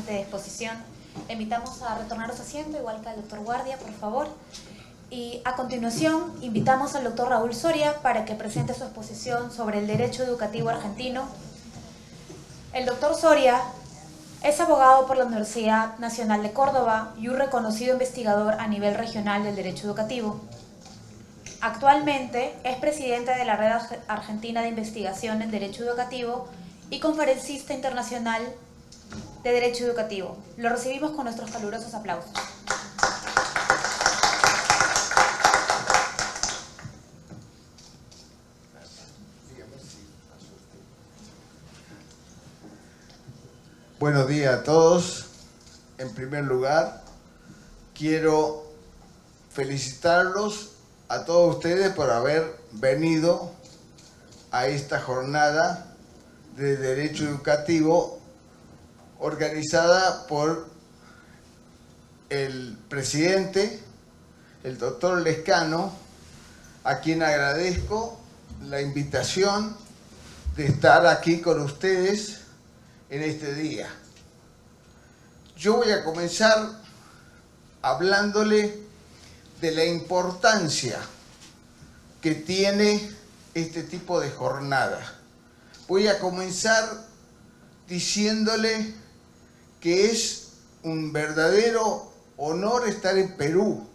interesante exposición. Le invitamos a retornar a su asiento, igual que al doctor Guardia, por favor. Y a continuación, invitamos al doctor Raúl Soria para que presente su exposición sobre el derecho educativo argentino. El doctor Soria es abogado por la Universidad Nacional de Córdoba y un reconocido investigador a nivel regional del derecho educativo. Actualmente es presidente de la Red Argentina de Investigación en Derecho Educativo y conferencista internacional de Derecho Educativo. Lo recibimos con nuestros calurosos aplausos. Buenos días a todos. En primer lugar, quiero felicitarlos a todos ustedes por haber venido a esta jornada de Derecho Educativo organizada por el presidente, el doctor Lescano, a quien agradezco la invitación de estar aquí con ustedes en este día. Yo voy a comenzar hablándole de la importancia que tiene este tipo de jornada. Voy a comenzar diciéndole que es un verdadero honor estar en Perú,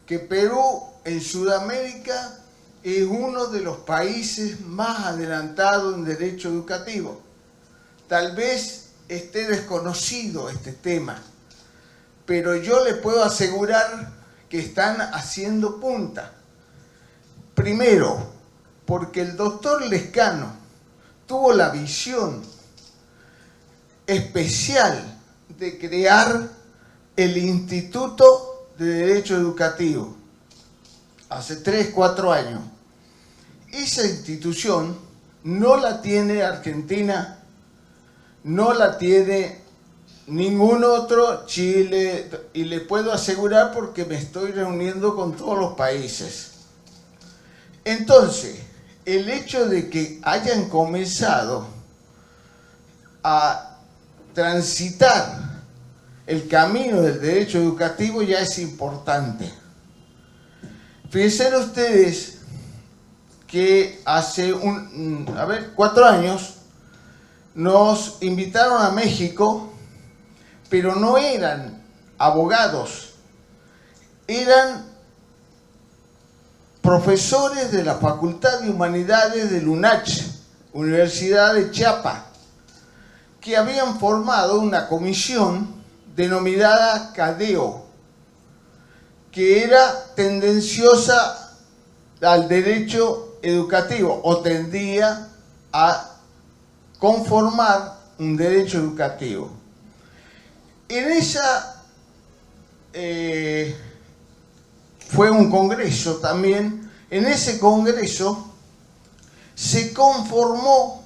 que Perú en Sudamérica es uno de los países más adelantados en derecho educativo. Tal vez esté desconocido este tema, pero yo le puedo asegurar que están haciendo punta. Primero, porque el doctor Lescano tuvo la visión especial de crear el Instituto de Derecho Educativo hace 3-4 años. Esa institución no la tiene Argentina, no la tiene ningún otro, Chile, y le puedo asegurar porque me estoy reuniendo con todos los países. Entonces, el hecho de que hayan comenzado a transitar el camino del derecho educativo ya es importante. Fíjense ustedes que hace 4 años nos invitaron a México, pero no eran abogados, eran profesores de la Facultad de Humanidades de UNACH, Universidad de Chiapas, que habían formado una comisión denominada CADEO, que era tendenciosa al derecho educativo o tendía a conformar un derecho educativo. En esa fue un congreso también. En ese congreso se conformó,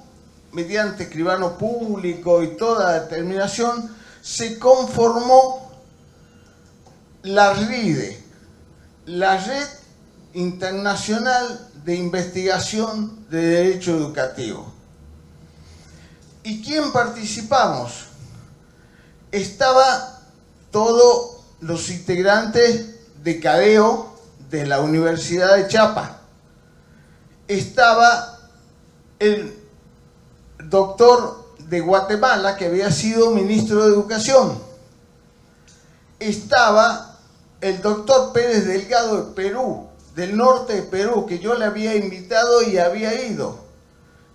mediante escribano público y toda determinación, se conformó la RIDE, la Red Internacional de Investigación de Derecho Educativo. ¿Y quién participamos? Estaba todos los integrantes de CADEO de la Universidad de Chiapas. Estaba el doctor de Guatemala, que había sido ministro de Educación. Estaba el doctor Pérez Delgado de Perú, del norte de Perú, que yo le había invitado y había ido.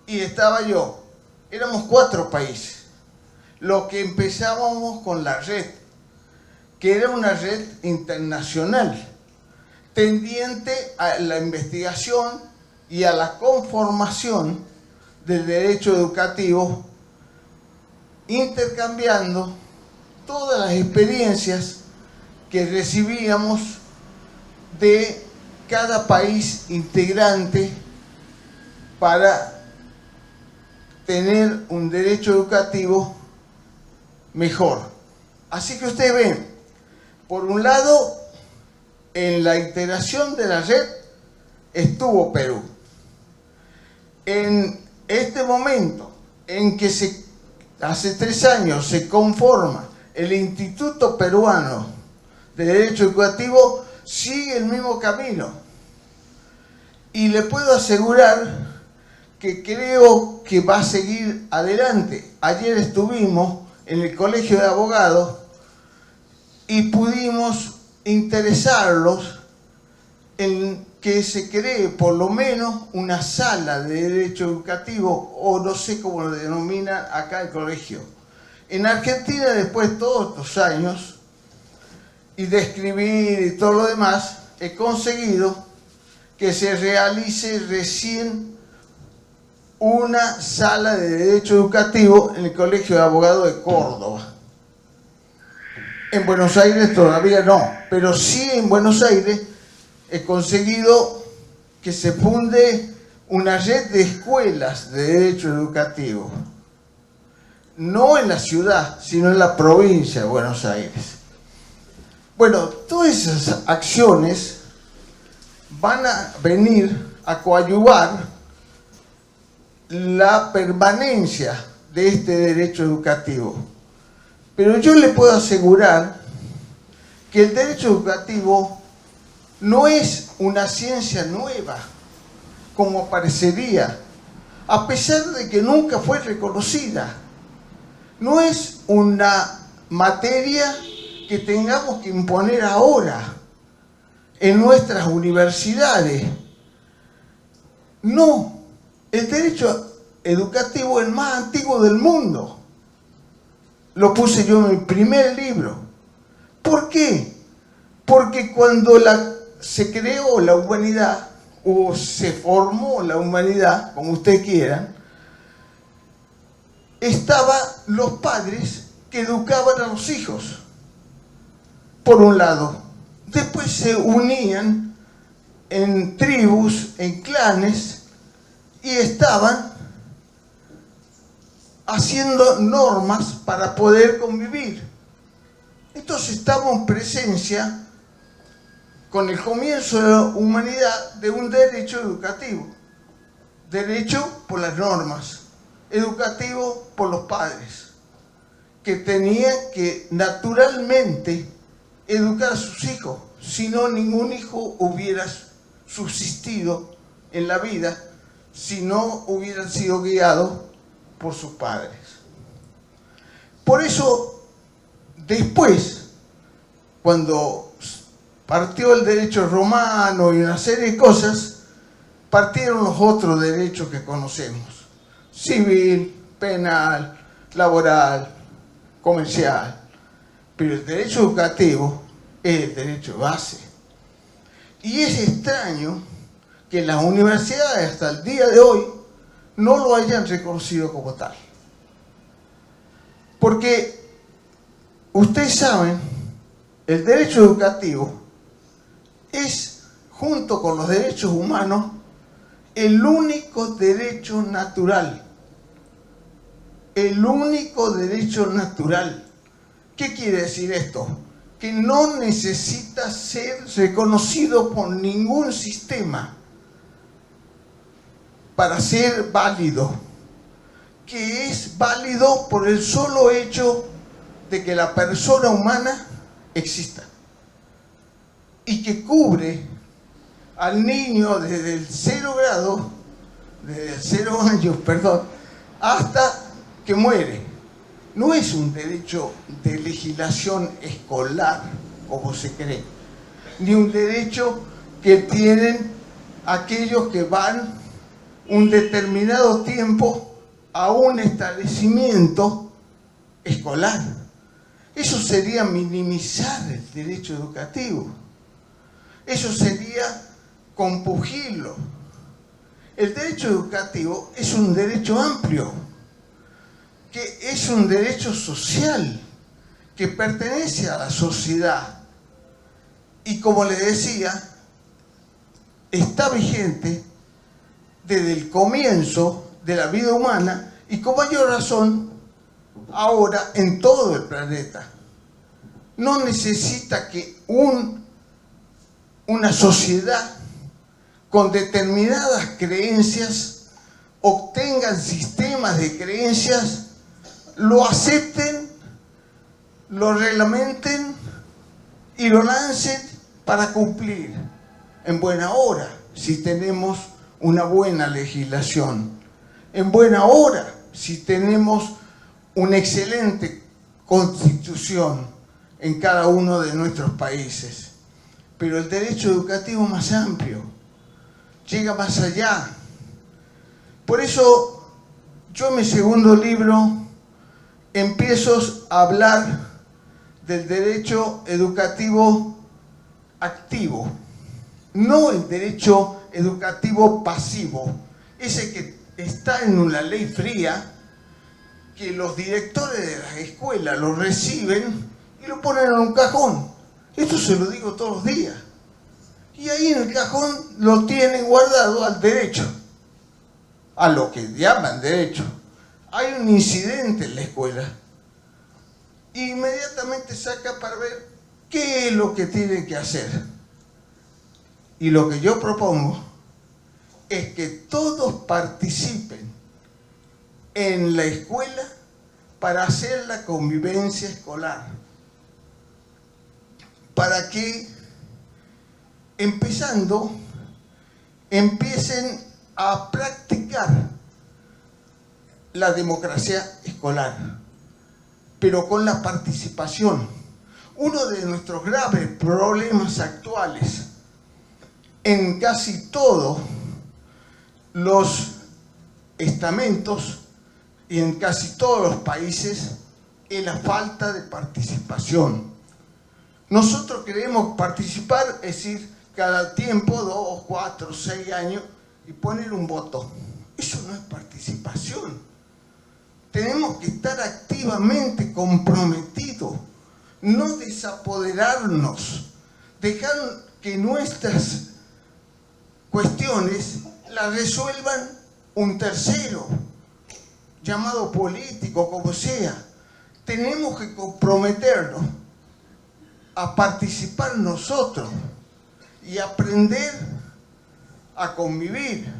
Y estaba yo. Éramos 4 países los que empezábamos con la red, que era una red internacional, tendiente a la investigación y a la conformación del derecho educativo, intercambiando todas las experiencias que recibíamos de cada país integrante para tener un derecho educativo mejor. Así que ustedes ven, por un lado, en la integración de la red estuvo Perú. En este momento en que hace 3 años se conforma el Instituto Peruano de Derecho Educativo sigue el mismo camino. Y le puedo asegurar que creo que va a seguir adelante. Ayer estuvimos en el Colegio de Abogados y pudimos interesarlos en que se cree por lo menos una sala de derecho educativo, o no sé cómo lo denominan acá el colegio. En Argentina, después de todos estos años y de escribir y todo lo demás, he conseguido que se realice recién una sala de derecho educativo en el Colegio de Abogados de Córdoba. En Buenos Aires todavía no, pero sí en Buenos Aires he conseguido que se funde una red de escuelas de derecho educativo. No en la ciudad, sino en la provincia de Buenos Aires. Bueno, todas esas acciones van a venir a coadyuvar la permanencia de este derecho educativo. Pero yo le puedo asegurar que el derecho educativo no es una ciencia nueva, como parecería, a pesar de que nunca fue reconocida. No es una materia que tengamos que imponer ahora en nuestras universidades. No, el derecho educativo es el más antiguo del mundo. Lo puse yo en mi primer libro. ¿Por qué? Porque cuando se creó la humanidad, o se formó la humanidad, como ustedes quieran, estaban los padres que educaban a los hijos, por un lado. Después se unían en tribus, en clanes, y estaban haciendo normas para poder convivir. Entonces estamos en presencia, con el comienzo de la humanidad, de un derecho educativo. Derecho por las normas, educativo por los padres, que tenían que naturalmente educar a sus hijos, si no, ningún hijo hubiera subsistido en la vida si no hubieran sido guiados por sus padres. Por eso, después, cuando partió el derecho romano y una serie de cosas, partieron los otros derechos que conocemos: civil, penal, laboral, comercial. Pero el derecho educativo es el derecho de base. Y es extraño que las universidades hasta el día de hoy no lo hayan reconocido como tal. Porque ustedes saben, el derecho educativo es, junto con los derechos humanos, el único derecho natural. El único derecho natural. ¿Qué quiere decir esto? Que no necesita ser reconocido por ningún sistema para ser válido, que es válido por el solo hecho de que la persona humana exista y que cubre al niño desde el 0 años, hasta que muere. No es un derecho de legislación escolar, como se cree, ni un derecho que tienen aquellos que van un determinado tiempo a un establecimiento escolar. Eso sería minimizar el derecho educativo. Eso sería compugirlo. El derecho educativo es un derecho amplio, que es un derecho social, que pertenece a la sociedad. Y como les decía, está vigente desde el comienzo de la vida humana y con mayor razón ahora en todo el planeta. No necesita que una sociedad con determinadas creencias obtengan sistemas de creencias, lo acepten lo reglamenten y lo lancen para cumplir en buena hora, si tenemos una buena legislación, en buena hora, si tenemos una excelente constitución en cada uno de nuestros países. Pero el derecho educativo es más amplio, llega más allá. Por eso yo en mi segundo libro empiezo a hablar del derecho educativo activo, no el derecho educativo pasivo, ese que está en una ley fría, que los directores de las escuelas lo reciben y lo ponen en un cajón. Esto se lo digo todos los días. Y ahí en el cajón lo tienen guardado al derecho, a lo que llaman derecho. Hay un incidente en la escuela, inmediatamente saca para ver qué es lo que tiene que hacer. Y lo que yo propongo es que todos participen en la escuela para hacer la convivencia escolar, para que empiecen a practicar la democracia escolar, pero con la participación. Uno de nuestros graves problemas actuales en casi todos los estamentos y en casi todos los países es la falta de participación. Nosotros queremos participar, es decir, cada tiempo, 2, 4, 6 años, y poner un voto. Eso no es participación. Tenemos que estar activamente comprometidos, no desapoderarnos, dejar que nuestras cuestiones las resuelvan un tercero, llamado político, como sea. Tenemos que comprometernos a participar nosotros y aprender a convivir.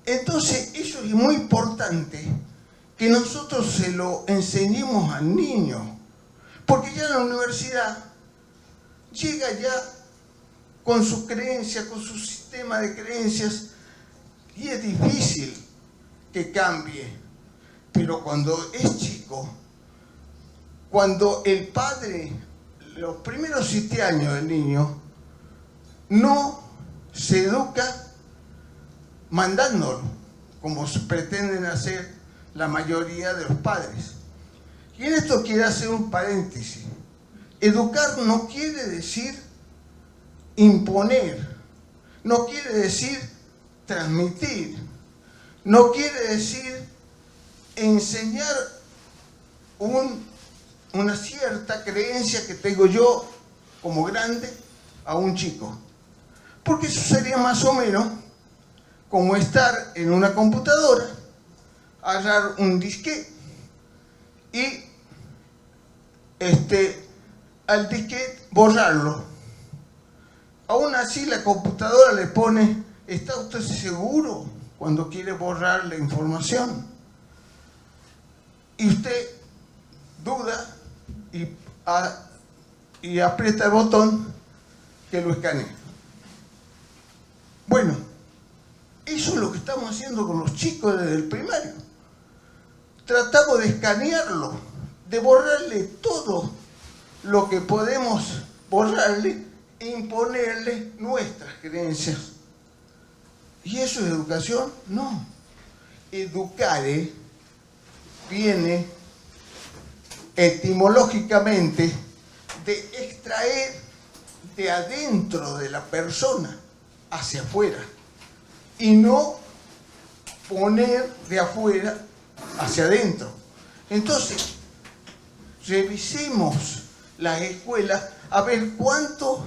Entonces, eso es muy importante que nosotros se lo enseñemos al niño, porque ya en la universidad llega ya con sus creencias, con su sistema de creencias, y es difícil que cambie. Pero cuando es chico, cuando el padre, los primeros 7 años del niño, no se educa mandándolo, como se pretenden hacer la mayoría de los padres. Y en esto quiero hacer un paréntesis. Educar no quiere decir imponer, no quiere decir transmitir, no quiere decir enseñar una cierta creencia que tengo yo como grande a un chico. Porque eso sería más o menos como estar en una computadora, agarrar un disquete y al disquete borrarlo. Aún así la computadora le pone, ¿está usted seguro cuando quiere borrar la información? Y usted duda y aprieta el botón que lo escanea. Bueno, eso es lo que estamos haciendo con los chicos desde el primario. Tratamos de escanearlo, de borrarle todo lo que podemos borrarle e imponerle nuestras creencias. ¿Y eso es educación? No. Educare viene etimológicamente de extraer de adentro de la persona hacia afuera y no poner de afuera hacia adentro. Entonces, revisemos las escuelas a ver cuántos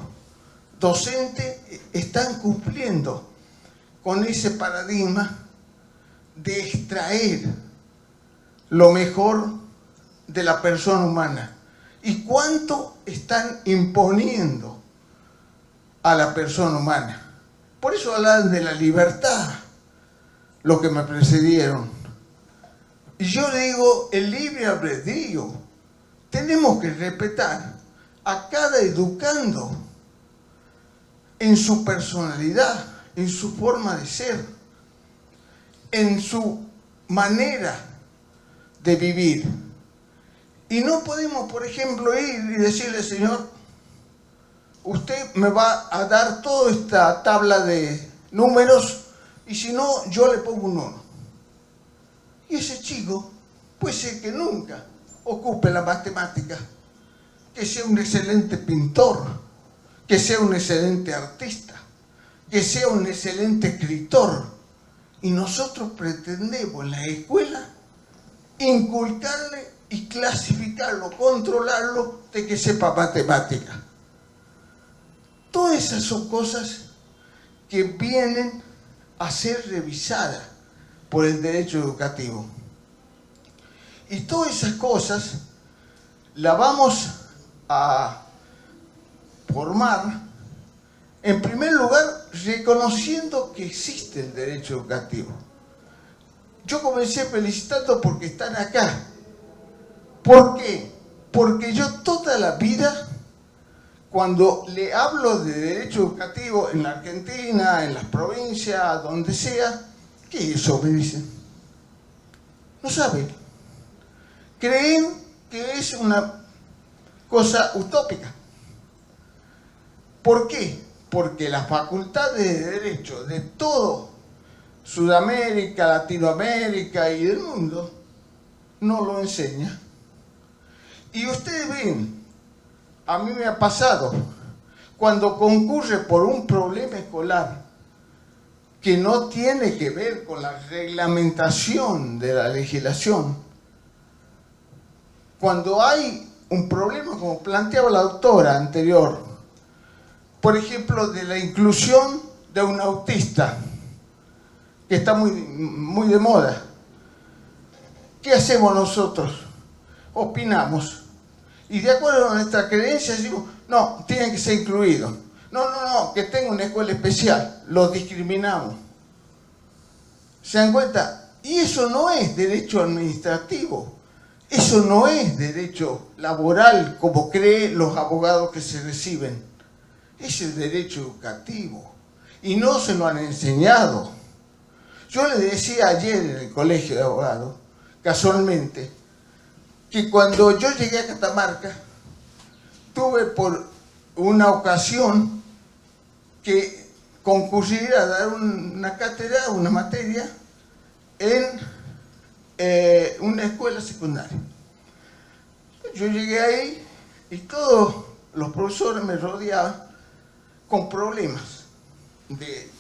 docentes están cumpliendo con ese paradigma de extraer lo mejor de la persona humana y cuánto están imponiendo a la persona humana. Por eso hablan de la libertad, los que me precedieron. Y yo digo el libre albedrío. tenemos que respetar a cada educando en su personalidad, en su forma de ser, en su manera de vivir. Y no podemos, por ejemplo, ir y decirle, señor, usted me va a dar toda esta tabla de números y si no, yo le pongo un 1. Y ese chico puede ser que nunca ocupe la matemática, que sea un excelente pintor, que sea un excelente artista, que sea un excelente escritor. Y nosotros pretendemos en la escuela inculcarle y clasificarlo, controlarlo de que sepa matemática. Todas esas son cosas que vienen a ser revisadas por el derecho educativo. Y todas esas cosas las vamos a formar, en primer lugar, reconociendo que existe el derecho educativo. Yo comencé felicitando porque están acá. ¿Por qué? Porque yo toda la vida, cuando le hablo de derecho educativo en la Argentina, en las provincias, donde sea, ¿qué es eso? Me dicen. No saben. Creen que es una cosa utópica. ¿Por qué? Porque las facultades de derecho de todo Sudamérica, Latinoamérica y del mundo no lo enseña. Y ustedes ven, a mí me ha pasado, cuando concurre por un problema escolar que no tiene que ver con la reglamentación de la legislación, cuando hay un problema, como planteaba la doctora anterior, por ejemplo, de la inclusión de un autista, que está muy de moda, ¿qué hacemos nosotros? Opinamos. Y de acuerdo a nuestras creencias decimos, no, tienen que ser incluidos. No, que tenga una escuela especial. Los discriminamos. ¿Se dan cuenta? Y eso no es derecho administrativo. Eso no es derecho laboral como creen los abogados que se reciben. Es el derecho educativo. Y no se lo han enseñado. Yo le decía ayer en el colegio de abogados, casualmente, que cuando yo llegué a Catamarca, tuve por una ocasión que concurrir a dar una cátedra, una materia, en una escuela secundaria. Yo llegué ahí y todos los profesores me rodeaban con problemas de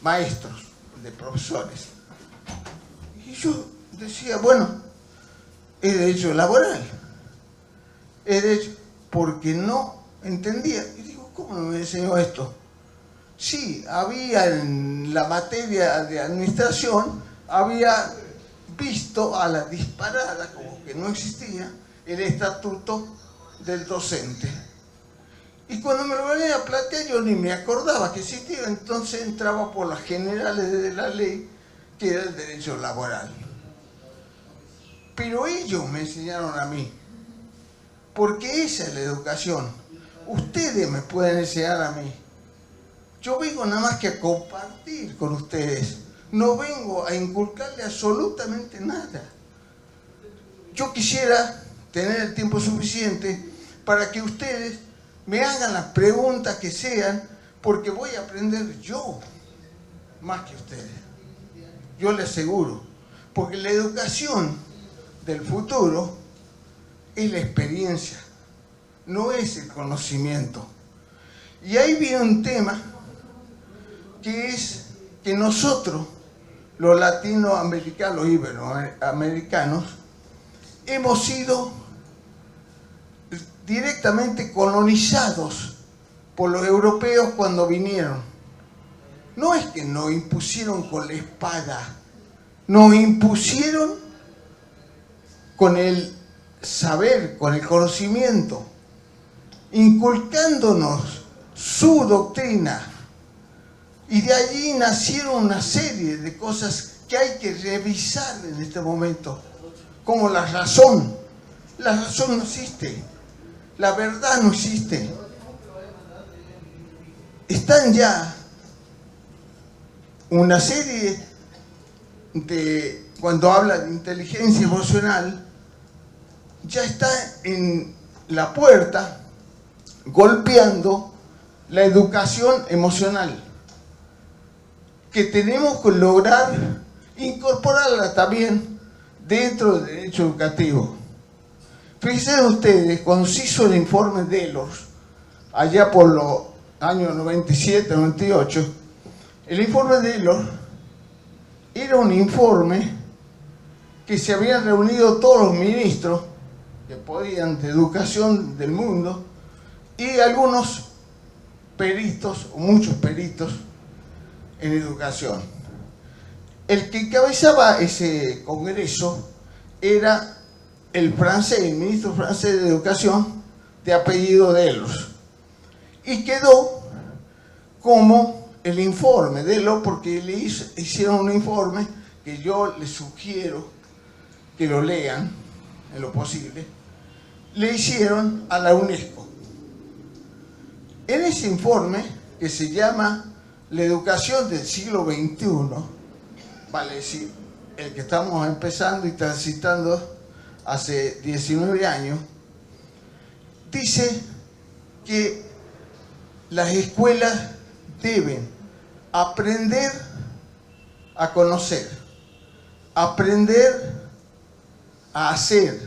maestros, de profesores. Y yo decía, bueno, es derecho laboral. Es derecho, porque no entendía. Y digo, ¿cómo no me enseñó esto? Sí, había en la materia de administración, había visto a la disparada, como que no existía, el estatuto del docente. Y cuando me lo venía a plantear, yo ni me acordaba que existía, entonces entraba por las generales de la ley, que era el derecho laboral. Pero ellos me enseñaron a mí, porque esa es la educación. Ustedes me pueden enseñar a mí. Yo vengo nada más que a compartir con ustedes. No vengo a inculcarle absolutamente nada. Yo quisiera tener el tiempo suficiente para que ustedes me hagan las preguntas que sean, porque voy a aprender yo más que ustedes. Yo les aseguro, porque la educación del futuro es la experiencia, no es el conocimiento. Y ahí viene un tema que es que nosotros, los latinoamericanos, los iberoamericanos, hemos sido directamente colonizados por los europeos cuando vinieron. No es que nos impusieron con la espada, nos impusieron con el saber, con el conocimiento, inculcándonos su doctrina. Y de allí nacieron una serie de cosas que hay que revisar en este momento, como la razón. La razón no existe, la verdad no existe. Están ya una serie de, cuando habla de inteligencia emocional, ya está en la puerta golpeando la educación emocional, que tenemos que lograr incorporarla también dentro del derecho educativo. Fíjense ustedes, cuando se hizo el informe Delors, allá por los años 97, 98, el informe Delors era un informe que se habían reunido todos los ministros que podían de educación del mundo y algunos peritos, o muchos peritos, en educación. El que encabezaba ese congreso era el francés, el ministro francés de Educación, de apellido Delors. Y quedó como el informe Delors, porque le hicieron un informe que yo les sugiero que lo lean en lo posible, le hicieron a la UNESCO. En ese informe, que se llama La educación del siglo XXI, vale decir, el que estamos empezando y transitando hace 19 años, dice que las escuelas deben aprender a conocer, aprender a hacer,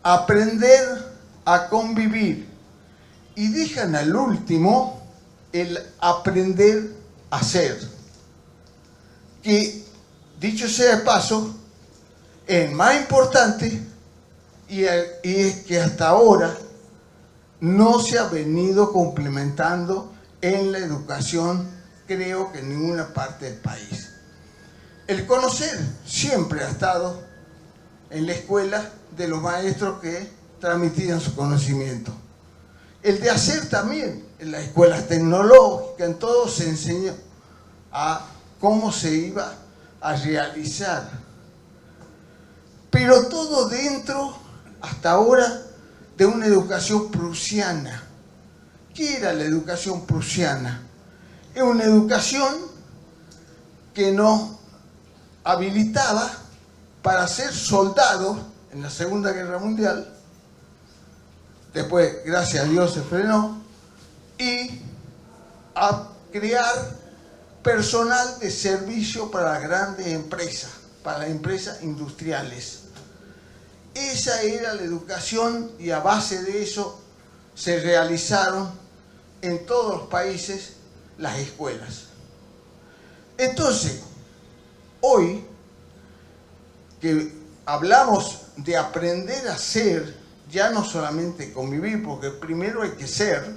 aprender a convivir, y dejan al último el aprender a ser, que, dicho sea de paso, es el más importante y es que hasta ahora no se ha venido complementando en la educación, creo que en ninguna parte del país. El conocer siempre ha estado en la escuela de los maestros que transmitían su conocimiento. El de hacer también, en las escuelas tecnológicas, en todo se enseñó a cómo se iba a realizar. Pero todo dentro, hasta ahora, de una educación prusiana. ¿Qué era la educación prusiana? Es una educación que nos habilitaba para ser soldados en la Segunda Guerra Mundial. Después, gracias a Dios, se frenó, y a crear personal de servicio para las grandes empresas, para las empresas industriales. Esa era la educación, y a base de eso se realizaron en todos los países las escuelas. Entonces, hoy que hablamos de aprender a ser, ya no solamente convivir, porque primero hay que ser,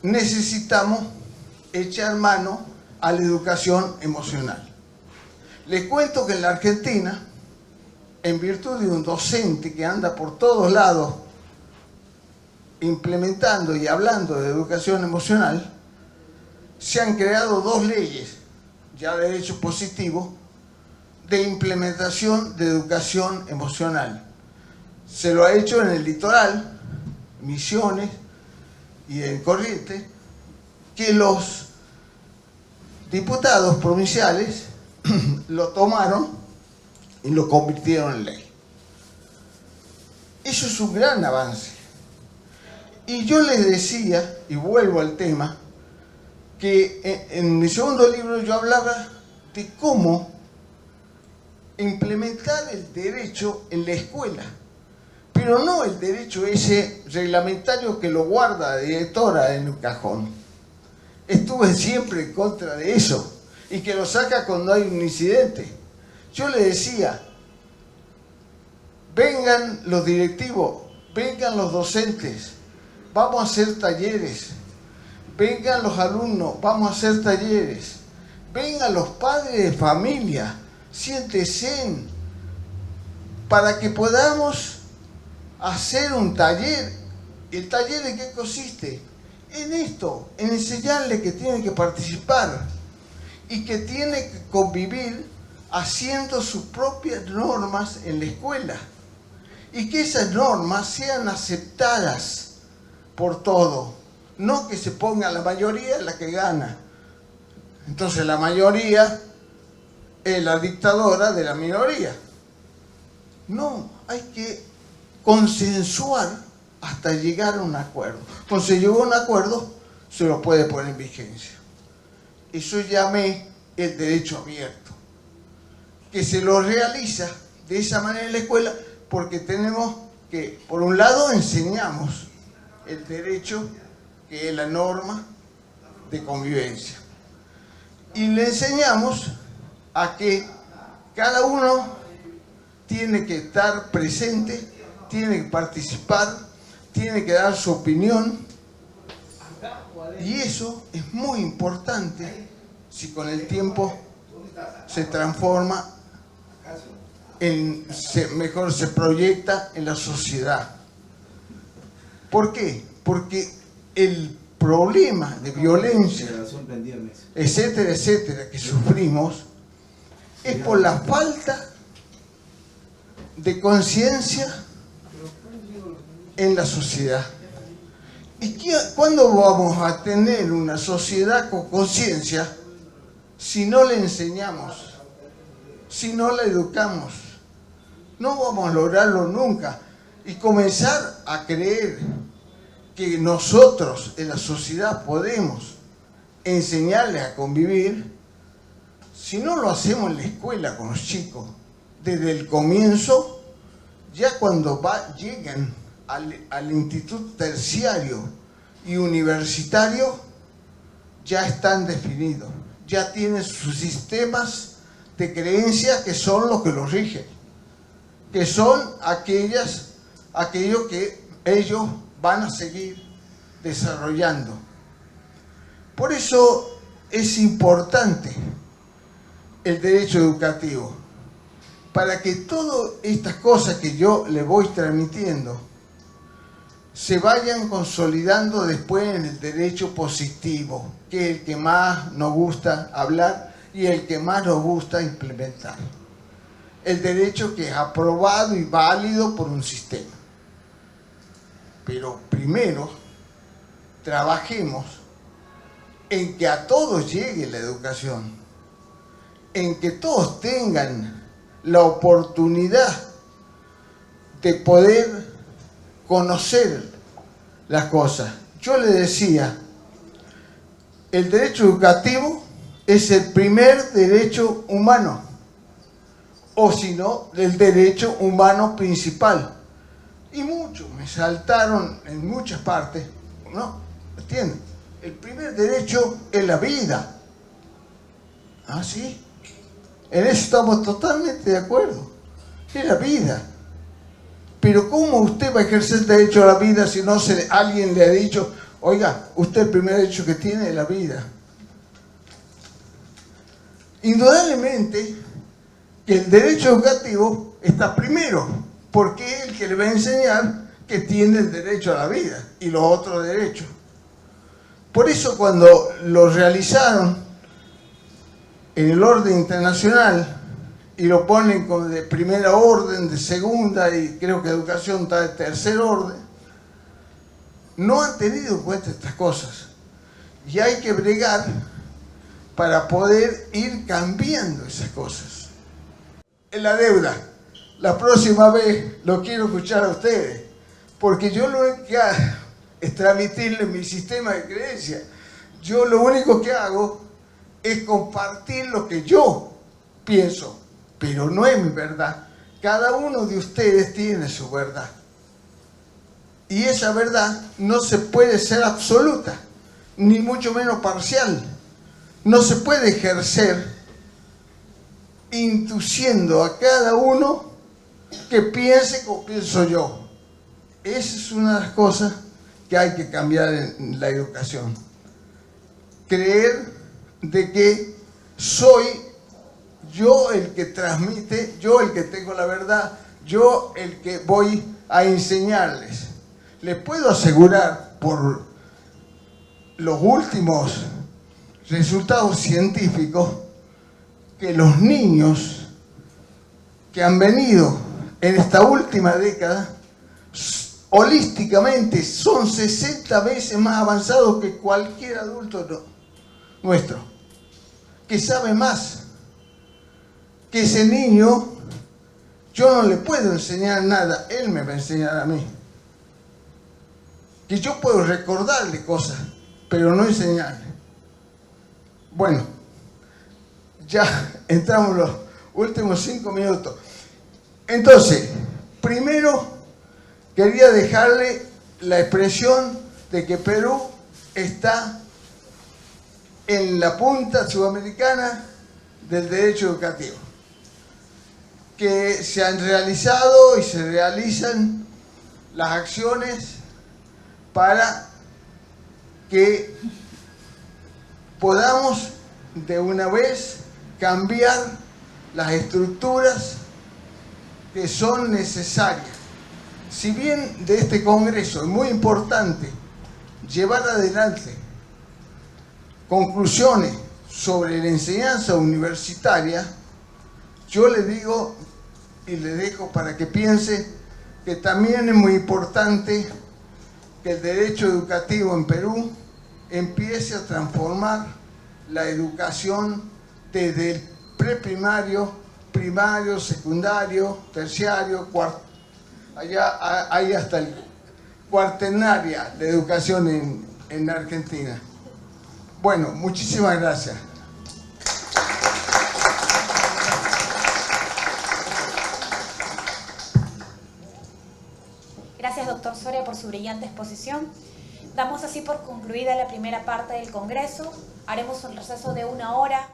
necesitamos echar mano a la educación emocional. Les cuento que en la Argentina, en virtud de un docente que anda por todos lados implementando y hablando de educación emocional, se han creado 2 leyes, ya de derecho positivo, de implementación de educación emocional. Se lo ha hecho en el litoral, Misiones y en Corrientes, que los diputados provinciales lo tomaron y lo convirtieron en ley. Eso es un gran avance. Y yo les decía, y vuelvo al tema, que en mi segundo libro yo hablaba de cómo implementar el derecho en la escuela, pero no el derecho ese reglamentario que lo guarda la directora en un cajón. Estuve siempre en contra de eso, y que lo saca cuando hay un incidente. Yo le decía, vengan los directivos, vengan los docentes, vamos a hacer talleres, vengan los alumnos, vamos a hacer talleres, vengan los padres de familia, siéntense para que podamos hacer un taller. ¿El taller en qué consiste? En esto, en enseñarle que tiene que participar y que tiene que convivir haciendo sus propias normas en la escuela. y que esas normas sean aceptadas por todo, no que se ponga la mayoría la que gana. Entonces la mayoría es la dictadora de la minoría. No, hay que consensuar hasta llegar a un acuerdo. Cuando se llegó a un acuerdo, se lo puede poner en vigencia. Eso llamé el derecho abierto, que se lo realiza de esa manera en la escuela, porque tenemos que, por un lado, enseñamos el derecho, que es la norma de convivencia, y le enseñamos a que cada uno tiene que estar presente, tiene que participar, tiene que dar su opinión, y eso es muy importante si con el tiempo se transforma mejor se proyecta en la sociedad. ¿Por qué? Porque el problema de violencia, etcétera, etcétera, que sufrimos, es por la falta de conciencia en la sociedad. ¿Y cuándo vamos a tener una sociedad con conciencia si no le enseñamos, si no la educamos? No vamos a lograrlo nunca. Y comenzar a creer que nosotros en la sociedad podemos enseñarles a convivir, si no lo hacemos en la escuela con los chicos, desde el comienzo, ya cuando llegan al instituto terciario y universitario, ya están definidos, ya tienen sus sistemas de creencias que son los que los rigen, que son aquello que ellos van a seguir desarrollando. Por eso es importante el derecho educativo, para que todas estas cosas que yo le voy transmitiendo se vayan consolidando después en el derecho positivo, que es el que más nos gusta hablar y el que más nos gusta implementar. El derecho que es aprobado y válido por un sistema. Pero primero, trabajemos en que a todos llegue la educación, en que todos tengan la oportunidad de poder conocer las cosas. Yo le decía, el derecho educativo es el primer derecho humano, o si no, el derecho humano principal. Y muchos me saltaron en muchas partes, ¿no? ¿Entienden? El primer derecho es la vida. ¿Ah, sí? En eso estamos totalmente de acuerdo. Es la vida. Pero ¿cómo usted va a ejercer el derecho a la vida si no alguien le ha dicho, oiga, usted el primer derecho que tiene es la vida? Indudablemente que el derecho educativo está primero, porque es el que le va a enseñar que tiene el derecho a la vida y los otros derechos. Por eso cuando lo realizaron en el orden internacional y lo ponen como de primera orden, de segunda, y creo que educación está de tercer orden, no han tenido en cuenta estas cosas. Y hay que bregar para poder ir cambiando esas cosas. En la deuda, la próxima vez lo quiero escuchar a ustedes, porque yo lo único que hago es transmitirles mi sistema de creencias. Yo lo único que hago es compartir lo que yo pienso, pero no es mi verdad. Cada uno de ustedes tiene su verdad. Y esa verdad no se puede ser absoluta, ni mucho menos parcial. No se puede ejercer induciendo a cada uno que piense como pienso yo. Esa es una de las cosas que hay que cambiar en la educación. Creer de que soy yo el que transmite, yo el que tengo la verdad, yo el que voy a enseñarles. Les puedo asegurar por los últimos resultados científicos que los niños que han venido en esta última década, holísticamente son 60 veces más avanzados que cualquier adulto nuestro, que sabe más, que ese niño, yo no le puedo enseñar nada, él me va a enseñar a mí. Que yo puedo recordarle cosas, pero no enseñarle. Bueno, ya entramos los últimos 5 minutos. Entonces, primero quería dejarle la expresión de que Perú está en la punta sudamericana del derecho educativo, que se han realizado y se realizan las acciones para que podamos de una vez cambiar las estructuras que son necesarias. Si bien de este Congreso es muy importante llevar adelante conclusiones sobre la enseñanza universitaria, yo le digo y le dejo para que piense que también es muy importante que el derecho educativo en Perú empiece a transformar la educación desde el preprimario, primario, secundario, terciario, allá hay hasta el cuaternaria de educación en Argentina. Bueno, muchísimas gracias. Gracias, doctor Soria, por su brillante exposición. Damos así por concluida la primera parte del Congreso. Haremos un receso de 1 hora.